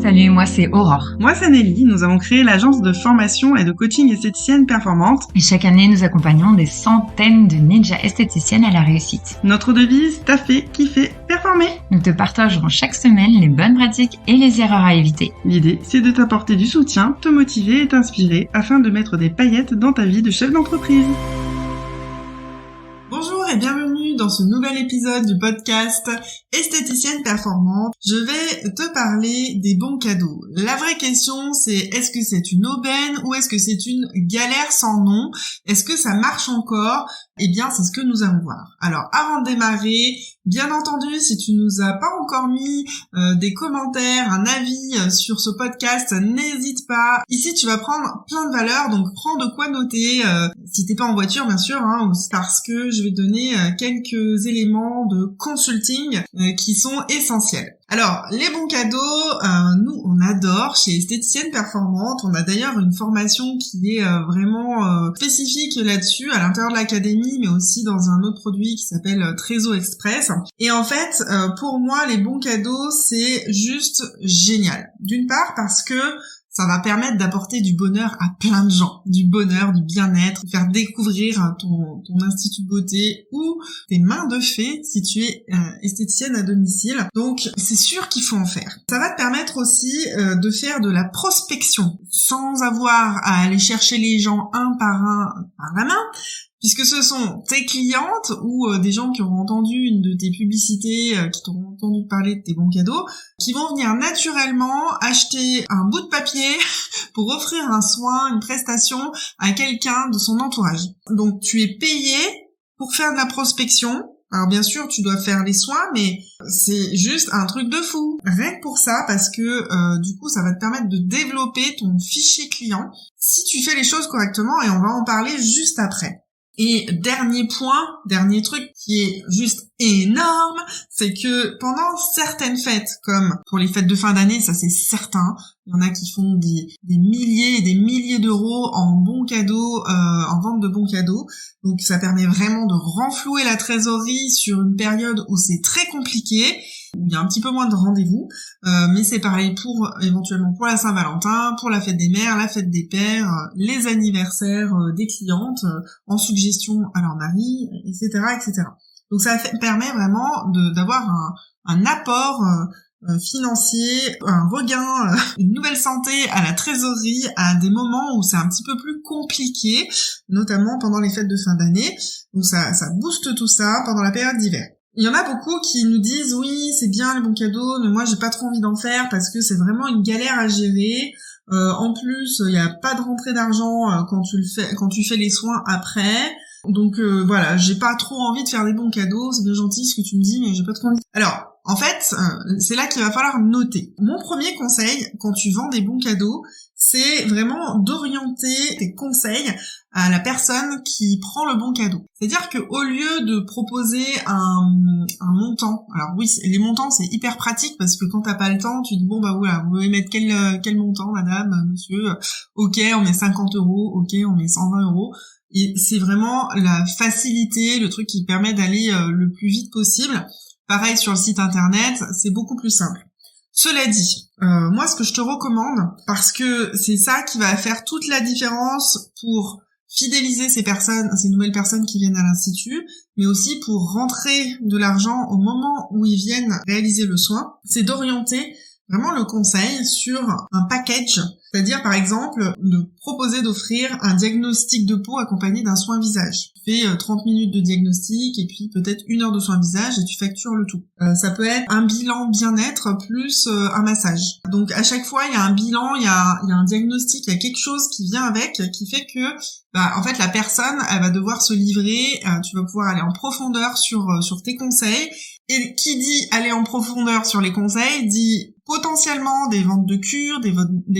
Salut, moi c'est Aurore. Moi c'est Nelly, nous avons créé l'agence de formation et de coaching esthéticienne performante. Et chaque année, nous accompagnons des centaines de ninjas esthéticiennes à la réussite. Notre devise, taffer, kiffer, performer. Nous te partagerons chaque semaine les bonnes pratiques et les erreurs à éviter. L'idée, c'est de t'apporter du soutien, te motiver et t'inspirer afin de mettre des paillettes dans ta vie de chef d'entreprise. Bonjour et bienvenue dans ce nouvel épisode du podcast Esthéticienne Performante. Je vais te parler des bons cadeaux. La vraie question, c'est est-ce que c'est une aubaine ou est-ce que c'est une galère sans nom? Est-ce que ça marche encore? Eh bien, c'est ce que nous allons voir. Alors, avant de démarrer, bien entendu, si tu nous as pas encore mis des commentaires, un avis sur ce podcast, n'hésite pas. Ici, tu vas prendre plein de valeurs, donc prends de quoi noter. Si t'es pas en voiture, bien sûr, parce que je vais te donner quelques éléments de consulting qui sont essentiels. Alors, les bons cadeaux, nous, on adore chez Esthéticienne Performante. On a d'ailleurs une formation qui est vraiment spécifique là-dessus, à l'intérieur de l'académie, mais aussi dans un autre produit qui s'appelle Trésor Express. Et en fait, pour moi, les bons cadeaux, c'est juste génial. D'une part, parce que ça va permettre d'apporter du bonheur à plein de gens, du bonheur, du bien-être, faire découvrir ton institut de beauté ou tes mains de fée si tu es esthéticienne à domicile. Donc c'est sûr qu'il faut en faire. Ça va te permettre aussi de faire de la prospection sans avoir à aller chercher les gens un par la main, puisque ce sont tes clientes ou des gens qui auront entendu une de tes publicités, qui t'auront entendu parler de tes bons cadeaux, qui vont venir naturellement acheter un bout de papier pour offrir un soin, une prestation à quelqu'un de son entourage. Donc tu es payé pour faire de la prospection. Alors bien sûr, tu dois faire les soins, mais c'est juste un truc de fou. Rien que pour ça, parce que du coup, ça va te permettre de développer ton fichier client si tu fais les choses correctement, et on va en parler juste après. Et dernier truc qui est juste énorme, c'est que pendant certaines fêtes, comme pour les fêtes de fin d'année, ça c'est certain, il y en a qui font des milliers et des milliers d'euros en bons cadeaux, en vente de bons cadeaux. Donc ça permet vraiment de renflouer la trésorerie sur une période où c'est très compliqué, où il y a un petit peu moins de rendez-vous, mais c'est pareil éventuellement pour la Saint-Valentin, pour la fête des mères, la fête des pères, les anniversaires des clientes, en suggestion à leur mari, etc., etc. Donc ça permet vraiment d'avoir un apport financier, un regain, une nouvelle santé à la trésorerie à des moments où c'est un petit peu plus compliqué, notamment pendant les fêtes de fin d'année. Donc ça booste tout ça pendant la période d'hiver. Il y en a beaucoup qui nous disent oui, c'est bien les bons cadeaux, mais moi j'ai pas trop envie d'en faire parce que c'est vraiment une galère à gérer. En plus, il y a pas de rentrée d'argent quand tu fais les soins après. Donc voilà, j'ai pas trop envie de faire des bons cadeaux, c'est bien gentil ce que tu me dis, mais j'ai pas trop envie. Alors, en fait, c'est là qu'il va falloir noter. Mon premier conseil, quand tu vends des bons cadeaux, c'est vraiment d'orienter tes conseils à la personne qui prend le bon cadeau. C'est-à-dire que au lieu de proposer un montant, alors oui, les montants c'est hyper pratique parce que quand t'as pas le temps, tu dis bon bah voilà, vous voulez mettre quel montant, madame, monsieur, ok, on met 50 euros, ok, on met 120 euros. Et c'est vraiment la facilité, le truc qui permet d'aller le plus vite possible. Pareil sur le site internet, c'est beaucoup plus simple. Cela dit, moi ce que je te recommande, parce que c'est ça qui va faire toute la différence pour fidéliser ces nouvelles personnes qui viennent à l'institut, mais aussi pour rentrer de l'argent au moment où ils viennent réaliser le soin, c'est d'orienter vraiment le conseil sur un package, c'est-à-dire par exemple de proposer d'offrir un diagnostic de peau accompagné d'un soin visage. Tu fais 30 minutes de diagnostic et puis peut-être 1 heure de soin visage et tu factures le tout. Ça peut être un bilan bien-être plus un massage. Donc à chaque fois il y a un bilan, il y a un diagnostic, il y a quelque chose qui vient avec, qui fait que en fait la personne elle va devoir se livrer, tu vas pouvoir aller en profondeur sur tes conseils. Et qui dit aller en profondeur sur les conseils dit potentiellement des ventes de cure, des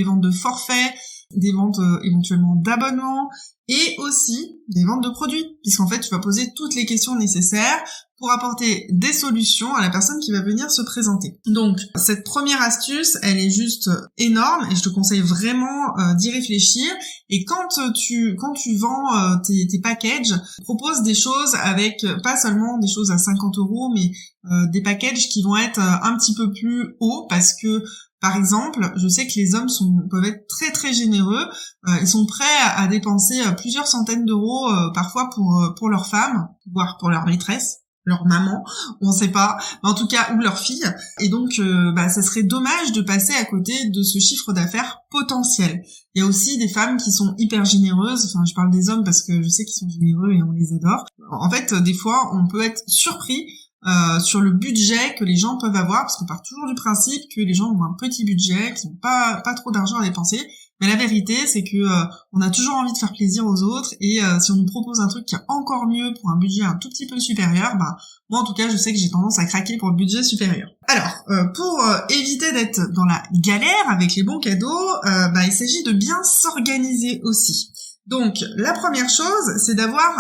ventes de forfait, des ventes éventuellement d'abonnement et aussi des ventes de produits, puisqu'en fait tu vas poser toutes les questions nécessaires pour apporter des solutions à la personne qui va venir se présenter. Donc cette première astuce, elle est juste énorme et je te conseille vraiment d'y réfléchir. Et quand tu vends tes packages, propose des choses avec pas seulement des choses à 50 euros, mais des packages qui vont être un petit peu plus hauts parce que Par exemple, je sais que les hommes peuvent être très très généreux. Ils sont prêts à dépenser plusieurs centaines d'euros parfois pour leur femme, voire pour leur maîtresse, leur maman, on sait pas, mais en tout cas, ou leur fille. Et donc, ça serait dommage de passer à côté de ce chiffre d'affaires potentiel. Il y a aussi des femmes qui sont hyper généreuses. Enfin, je parle des hommes parce que je sais qu'ils sont généreux et on les adore. En fait, des fois, on peut être surpris sur le budget que les gens peuvent avoir, parce qu'on part toujours du principe que les gens ont un petit budget, qu'ils n'ont pas trop d'argent à dépenser. Mais la vérité, c'est que on a toujours envie de faire plaisir aux autres, et si on nous propose un truc qui est encore mieux pour un budget un tout petit peu supérieur, moi en tout cas, je sais que j'ai tendance à craquer pour le budget supérieur. Alors, pour éviter d'être dans la galère avec les bons cadeaux, il s'agit de bien s'organiser aussi. Donc, la première chose, c'est d'avoir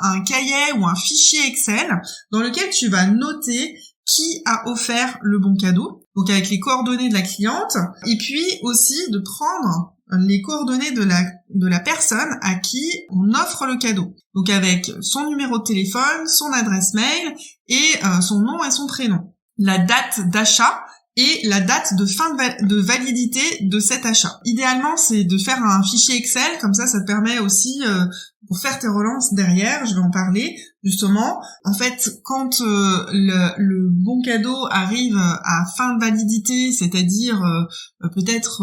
un cahier ou un fichier Excel dans lequel tu vas noter qui a offert le bon cadeau, donc avec les coordonnées de la cliente, et puis aussi de prendre les coordonnées de la personne à qui on offre le cadeau. Donc avec son numéro de téléphone, son adresse mail et son nom et son prénom. La date d'achat et la date de fin de validité de cet achat. Idéalement, c'est de faire un fichier Excel, comme ça te permet aussi, pour faire tes relances derrière, je vais en parler, justement. En fait, quand le bon cadeau arrive à fin de validité, c'est-à-dire peut-être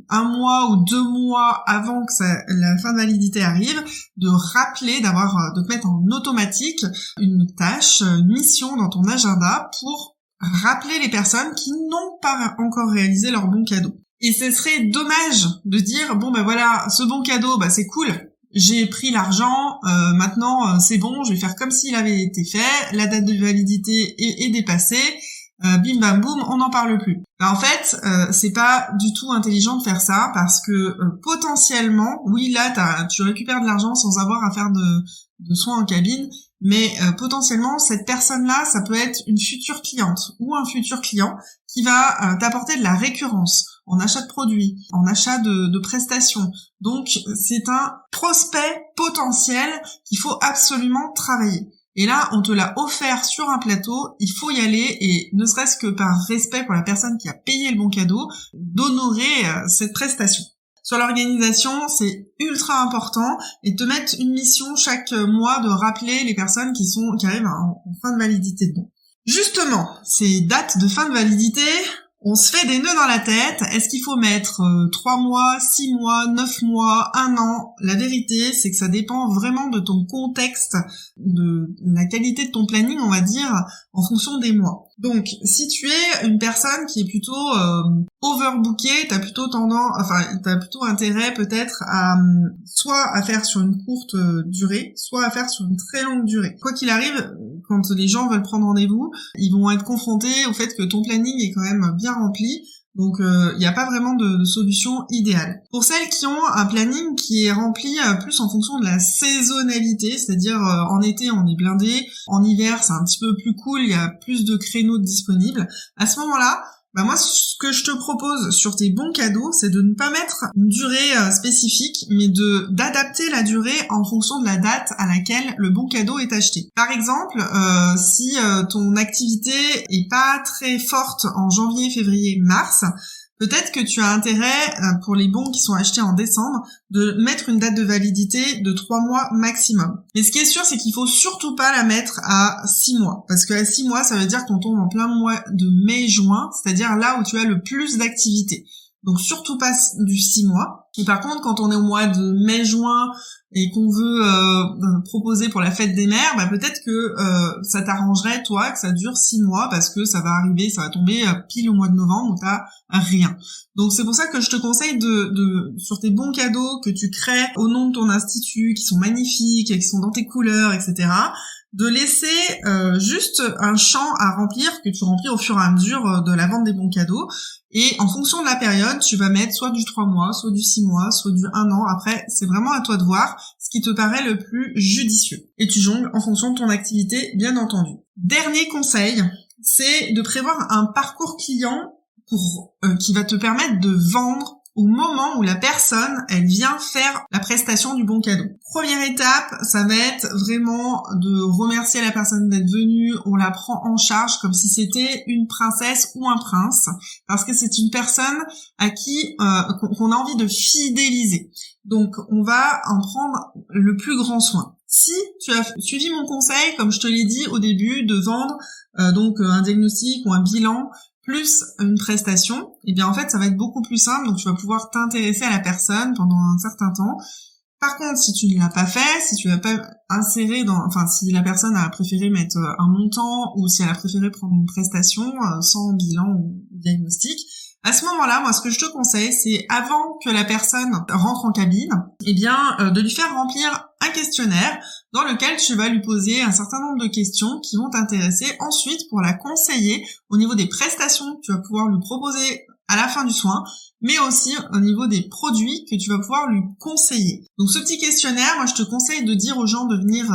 1 mois ou 2 mois avant que la fin de validité arrive, de rappeler, de te mettre en automatique une tâche, une mission dans ton agenda pour rappeler les personnes qui n'ont pas encore réalisé leur bon cadeau. Et ce serait dommage de dire voilà, ce bon cadeau, c'est cool, j'ai pris l'argent, maintenant c'est bon, je vais faire comme s'il avait été fait, la date de validité est dépassée, bim bam boum, on n'en parle plus. En fait, c'est pas du tout intelligent de faire ça, parce que potentiellement, oui, là tu récupères de l'argent sans avoir à faire de soins en cabine, mais potentiellement cette personne-là, ça peut être une future cliente ou un futur client qui va t'apporter de la récurrence en achat de produits, en achat de prestations. Donc c'est un prospect potentiel qu'il faut absolument travailler. Et là, on te l'a offert sur un plateau, il faut y aller, et ne serait-ce que par respect pour la personne qui a payé le bon cadeau, d'honorer cette prestation. Sur l'organisation, c'est ultra important, et te mettre une mission chaque mois de rappeler les personnes qui arrivent en fin de validité de bon. Justement, ces dates de fin de validité, on se fait des nœuds dans la tête. Est-ce qu'il faut mettre 3 mois, 6 mois, 9 mois, 1 an? La vérité, c'est que ça dépend vraiment de ton contexte, de la qualité de ton planning, on va dire, en fonction des mois. Donc, si tu es une personne qui est plutôt overbookée, t'as plutôt intérêt peut-être soit à faire sur une courte durée, soit à faire sur une très longue durée. Quoi qu'il arrive, quand les gens veulent prendre rendez-vous, ils vont être confrontés au fait que ton planning est quand même bien rempli. Donc il n'y a pas vraiment de solution idéale. Pour celles qui ont un planning qui est rempli plus en fonction de la saisonnalité, c'est-à-dire en été on est blindé, en hiver c'est un petit peu plus cool, il y a plus de créneaux disponibles, à ce moment-là, moi ce que je te propose sur tes bons cadeaux, c'est de ne pas mettre une durée spécifique, mais d'adapter la durée en fonction de la date à laquelle le bon cadeau est acheté. Par exemple, si ton activité est pas très forte en janvier, février, mars, peut-être que tu as intérêt, pour les bons qui sont achetés en décembre, de mettre une date de validité de 3 mois maximum. Mais ce qui est sûr, c'est qu'il faut surtout pas la mettre à 6 mois. Parce qu'à 6 mois, ça veut dire qu'on tombe en plein mois de mai-juin, c'est-à-dire là où tu as le plus d'activité. Donc surtout pas du 6 mois. Et par contre, quand on est au mois de mai-juin et qu'on veut proposer pour la fête des mères, peut-être que ça t'arrangerait, toi, que ça dure 6 mois, parce que ça va tomber pile au mois de novembre où t'as rien. Donc c'est pour ça que je te conseille sur tes bons cadeaux que tu crées au nom de ton institut, qui sont magnifiques, qui sont dans tes couleurs, etc., de laisser juste un champ à remplir que tu remplis au fur et à mesure de la vente des bons cadeaux. Et en fonction de la période, tu vas mettre soit du 3 mois, soit du 6 mois, soit du 1 an. Après, c'est vraiment à toi de voir ce qui te paraît le plus judicieux. Et tu jongles en fonction de ton activité, bien entendu. Dernier conseil, c'est de prévoir un parcours client qui va te permettre de vendre au moment où la personne, elle vient faire la prestation du bon cadeau. Première étape, ça va être vraiment de remercier la personne d'être venue. On la prend en charge comme si c'était une princesse ou un prince, parce que c'est une personne à qui qu'on a envie de fidéliser. Donc, on va en prendre le plus grand soin. Si tu as suivi mon conseil, comme je te l'ai dit au début, de vendre un diagnostic ou un bilan plus une prestation, eh bien en fait ça va être beaucoup plus simple, donc tu vas pouvoir t'intéresser à la personne pendant un certain temps. Par contre, si tu ne l'as pas fait, si tu l'as pas inséré si la personne a préféré mettre un montant ou si elle a préféré prendre une prestation sans bilan ou diagnostic, à ce moment-là, moi, ce que je te conseille, c'est avant que la personne rentre en cabine, eh bien, de lui faire remplir un questionnaire dans lequel tu vas lui poser un certain nombre de questions qui vont t'intéresser ensuite pour la conseiller au niveau des prestations que tu vas pouvoir lui proposer à la fin du soin, mais aussi au niveau des produits que tu vas pouvoir lui conseiller. Donc ce petit questionnaire, moi je te conseille de dire aux gens de venir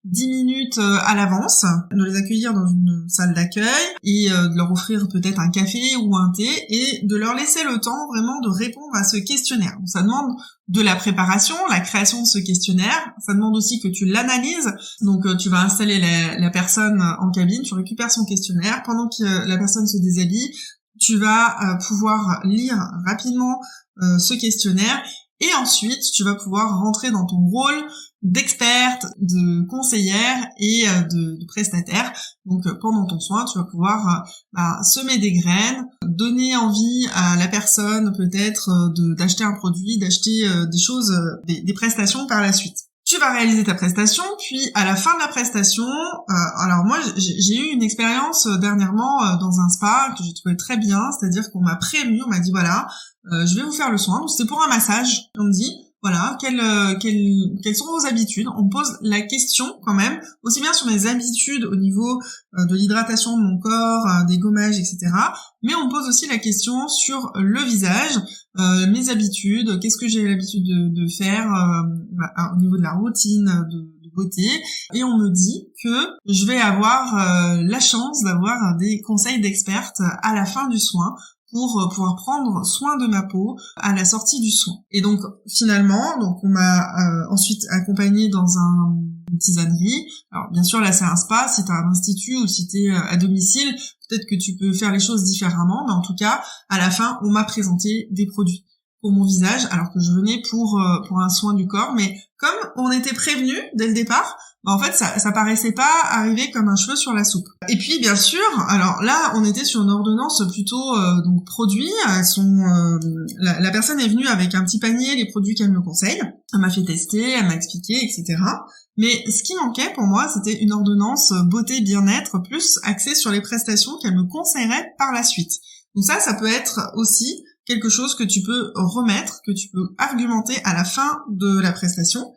10 minutes à l'avance, de les accueillir dans une salle d'accueil et de leur offrir peut-être un café ou un thé et de leur laisser le temps vraiment de répondre à ce questionnaire. Donc ça demande de la préparation, la création de ce questionnaire, ça demande aussi que tu l'analyses. Donc tu vas installer la personne en cabine, tu récupères son questionnaire, pendant que la personne se déshabille, tu vas pouvoir lire rapidement ce questionnaire et ensuite tu vas pouvoir rentrer dans ton rôle d'experte, de conseillère et de prestataire. Donc pendant ton soin, tu vas pouvoir semer des graines, donner envie à la personne peut-être d'acheter un produit, d'acheter des choses, des prestations par la suite. Tu vas réaliser ta prestation, puis à la fin de la prestation, alors moi j'ai eu une expérience dernièrement dans un spa que j'ai trouvé très bien, c'est-à-dire qu'on m'a prévenu, on m'a dit voilà, je vais vous faire le soin, donc c'était pour un massage, on me dit voilà, quelles sont vos habitudes? On me pose la question quand même, aussi bien sur mes habitudes au niveau de l'hydratation de mon corps, des gommages, etc. Mais on me pose aussi la question sur le visage, mes habitudes, qu'est-ce que j'ai l'habitude de faire au niveau de la routine de beauté. Et on me dit que je vais avoir la chance d'avoir des conseils d'experte à la fin du soin, pour pouvoir prendre soin de ma peau à la sortie du soin. Et donc finalement, on m'a ensuite accompagnée dans une tisanerie. Alors bien sûr là c'est un spa, si t'as un institut ou si t'es à domicile, peut-être que tu peux faire les choses différemment, mais en tout cas à la fin on m'a présenté des produits pour mon visage alors que je venais pour un soin du corps, mais comme on était prévenu dès le départ, en fait ça paraissait pas arriver comme un cheveu sur la soupe. Et puis bien sûr, alors là on était sur une ordonnance plutôt donc produits, la personne est venue avec un petit panier les produits qu'elle me conseille, elle m'a fait tester, elle m'a expliqué, etc. Mais ce qui manquait pour moi, c'était une ordonnance beauté bien-être plus axée sur les prestations qu'elle me conseillerait par la suite. Donc ça peut être aussi quelque chose que tu peux remettre, que tu peux argumenter à la fin de la prestation.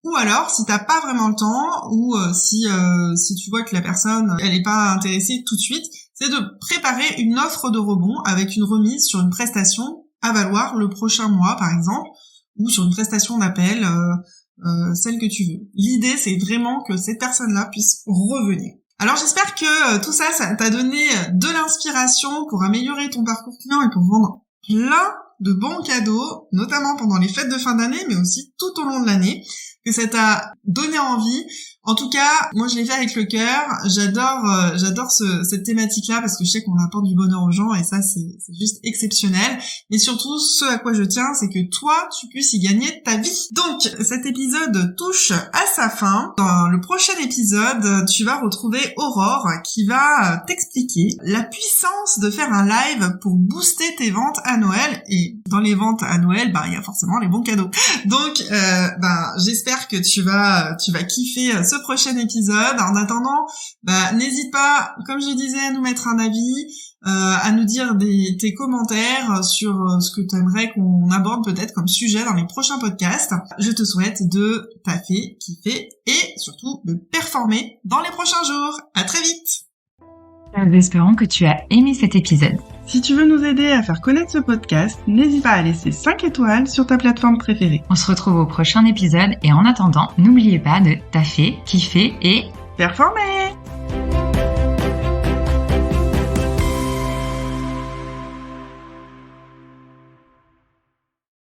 Ou alors, si t'as pas vraiment le temps, ou si tu vois que la personne, elle est pas intéressée tout de suite, c'est de préparer une offre de rebond avec une remise sur une prestation à valoir le prochain mois, par exemple, ou sur une prestation d'appel, celle que tu veux. L'idée, c'est vraiment que cette personne-là puisse revenir. Alors j'espère que tout ça t'a donné de l'inspiration pour améliorer ton parcours client et pour vendre plein de bons cadeaux, notamment pendant les fêtes de fin d'année, mais aussi tout au long de l'année, que ça t'a donné envie. En tout cas, moi je l'ai fait avec le cœur. J'adore cette thématique-là parce que je sais qu'on apporte du bonheur aux gens et ça c'est juste exceptionnel. Et surtout, ce à quoi je tiens, c'est que toi, tu puisses y gagner ta vie. Donc, cet épisode touche à sa fin. Dans le prochain épisode, tu vas retrouver Aurore qui va t'expliquer la puissance de faire un live pour booster tes ventes à Noël. Et dans les ventes à Noël, il y a forcément les bons cadeaux. Donc, j'espère que tu vas kiffer ce prochain épisode. En attendant, n'hésite pas, comme je disais, à nous mettre un avis, à nous dire tes commentaires sur ce que tu aimerais qu'on aborde peut-être comme sujet dans les prochains podcasts. Je te souhaite de taffer, kiffer et surtout de performer dans les prochains jours. À très vite! Nous espérons que tu as aimé cet épisode. Si tu veux nous aider à faire connaître ce podcast, n'hésite pas à laisser 5 étoiles sur ta plateforme préférée. On se retrouve au prochain épisode et en attendant, n'oubliez pas de taffer, kiffer et performer!